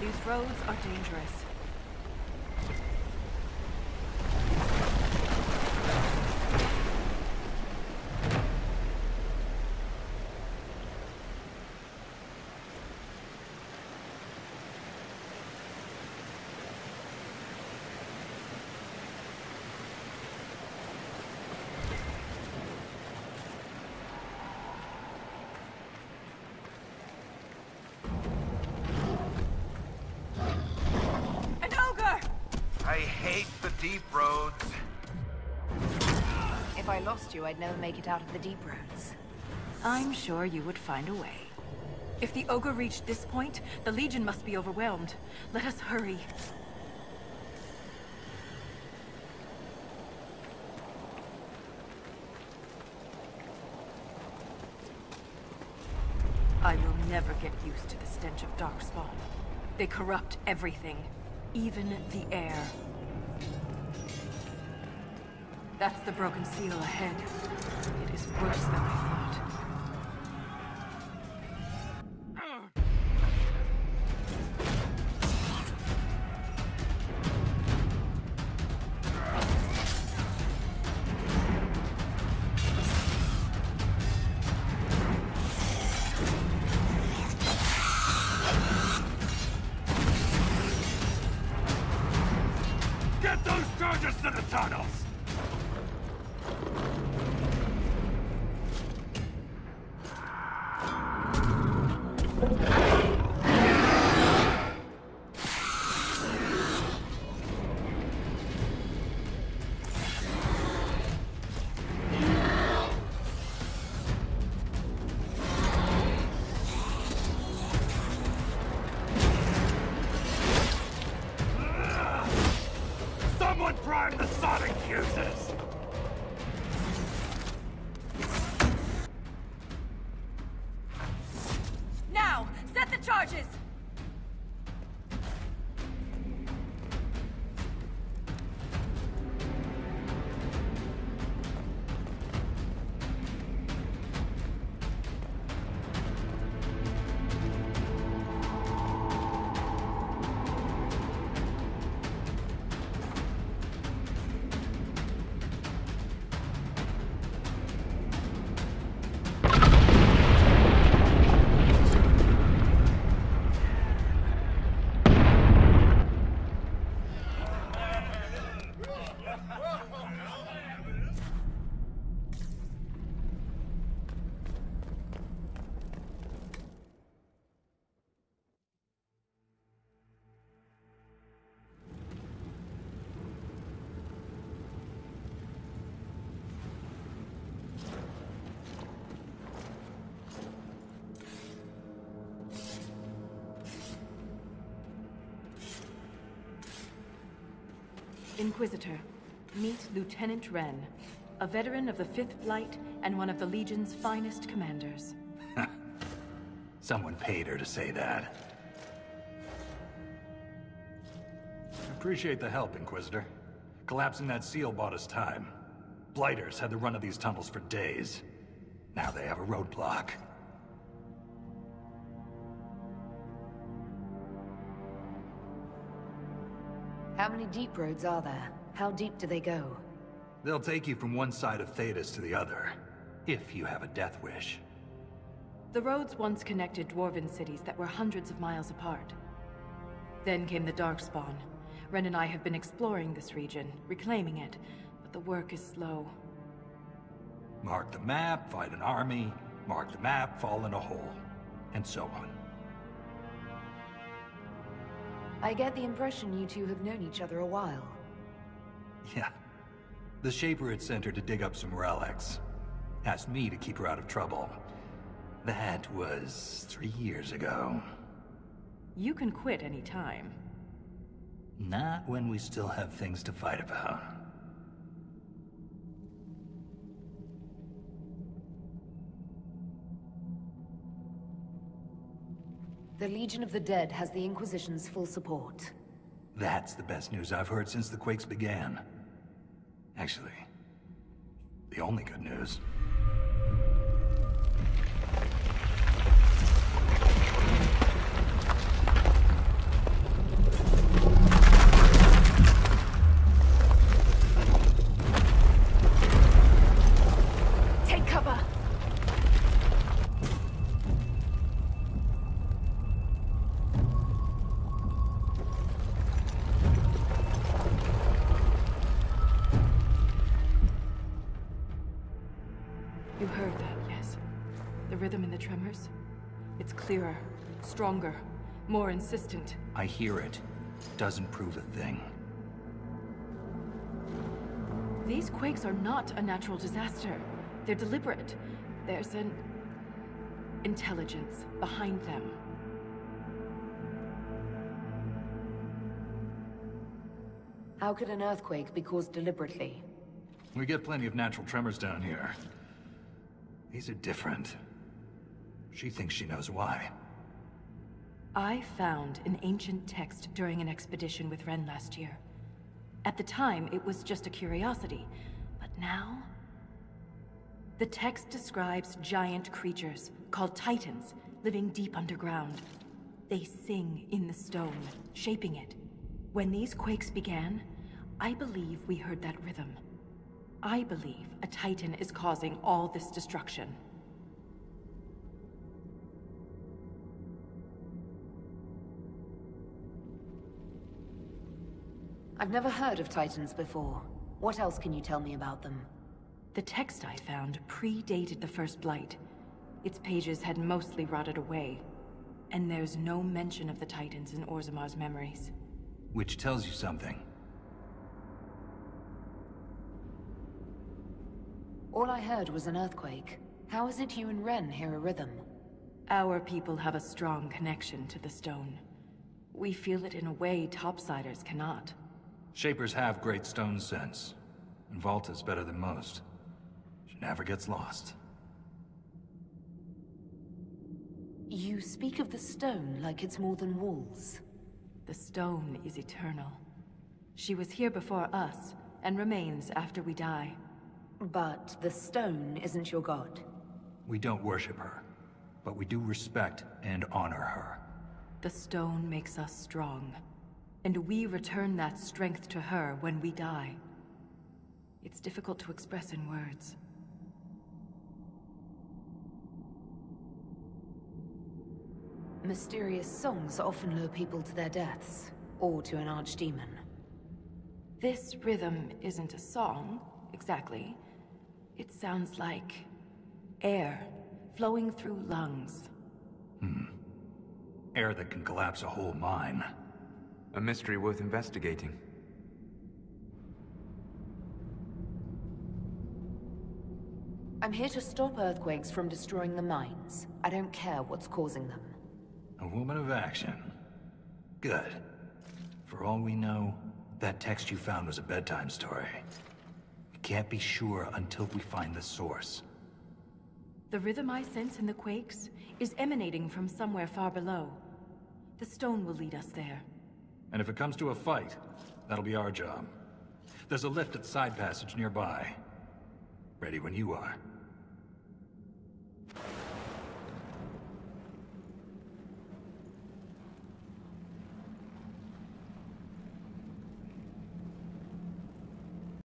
These roads are dangerous. Deep roads. If I lost you, I'd never make it out of the deep roads. I'm sure you would find a way. If the ogre reached this point, the Legion must be overwhelmed. Let us hurry. I will never get used to the stench of Darkspawn. They corrupt everything, even the air. That's the broken seal ahead. It is worse than I thought. Get those charges to the tunnels! Prime the sonic fuses! Now, set the charges! Inquisitor, meet Lieutenant Renn, a veteran of the 5th Flight and one of the Legion's finest commanders. Someone paid her to say that. Appreciate the help, Inquisitor. Collapsing that seal bought us time. Blighters had the run of these tunnels for days. Now they have a roadblock. How many deep roads are there? How deep do they go? They'll take you from one side of Thetis to the other, if you have a death wish. The roads once connected dwarven cities that were hundreds of miles apart. Then came the Darkspawn. Renn and I have been exploring this region, reclaiming it, but the work is slow. Mark the map, fight an army. Mark the map, fall in a hole. And so on. I get the impression you two have known each other a while. Yeah. The Shaper had sent her to dig up some relics. Asked me to keep her out of trouble. That was 3 years ago. You can quit any time. Not when we still have things to fight about. The Legion of the Dead has the Inquisition's full support. That's the best news I've heard since the Quakes began. Actually, the only good news. heard that, yes? The rhythm in the tremors? It's clearer, stronger, more insistent. I hear it. Doesn't prove a thing. These quakes are not a natural disaster. They're deliberate. There's an intelligence behind them. How could an earthquake be caused deliberately? We get plenty of natural tremors down here. These are different. She thinks she knows why. I found an ancient text during an expedition with Renn last year. At the time, it was just a curiosity, but now... The text describes giant creatures, called Titans, living deep underground. They sing in the stone, shaping it. When these quakes began, I believe we heard that rhythm. I believe a Titan is causing all this destruction. I've never heard of Titans before. What else can you tell me about them? The text I found predated the First Blight. Its pages had mostly rotted away, and there's no mention of the Titans in Orzammar's memories. Which tells you something. All I heard was an earthquake. How is it you and Renn hear a rhythm? Our people have a strong connection to the stone. We feel it in a way topsiders cannot. Shapers have great stone sense, and Volta's better than most. She never gets lost. You speak of the stone like it's more than walls. The stone is eternal. She was here before us, and remains after we die. But the stone isn't your god. We don't worship her, but we do respect and honor her. The stone makes us strong, and we return that strength to her when we die. It's difficult to express in words. Mysterious songs often lure people to their deaths, or to an archdemon. This rhythm isn't a song, exactly. It sounds like air flowing through lungs. Air that can collapse a whole mine. A mystery worth investigating. I'm here to stop earthquakes from destroying the mines. I don't care what's causing them. A woman of action. Good. For all we know, that text you found was a bedtime story. We can't be sure until we find the source. The rhythm I sense in the quakes is emanating from somewhere far below. The stone will lead us there. And if it comes to a fight, that'll be our job. There's a lift at the side passage nearby. Ready when you are.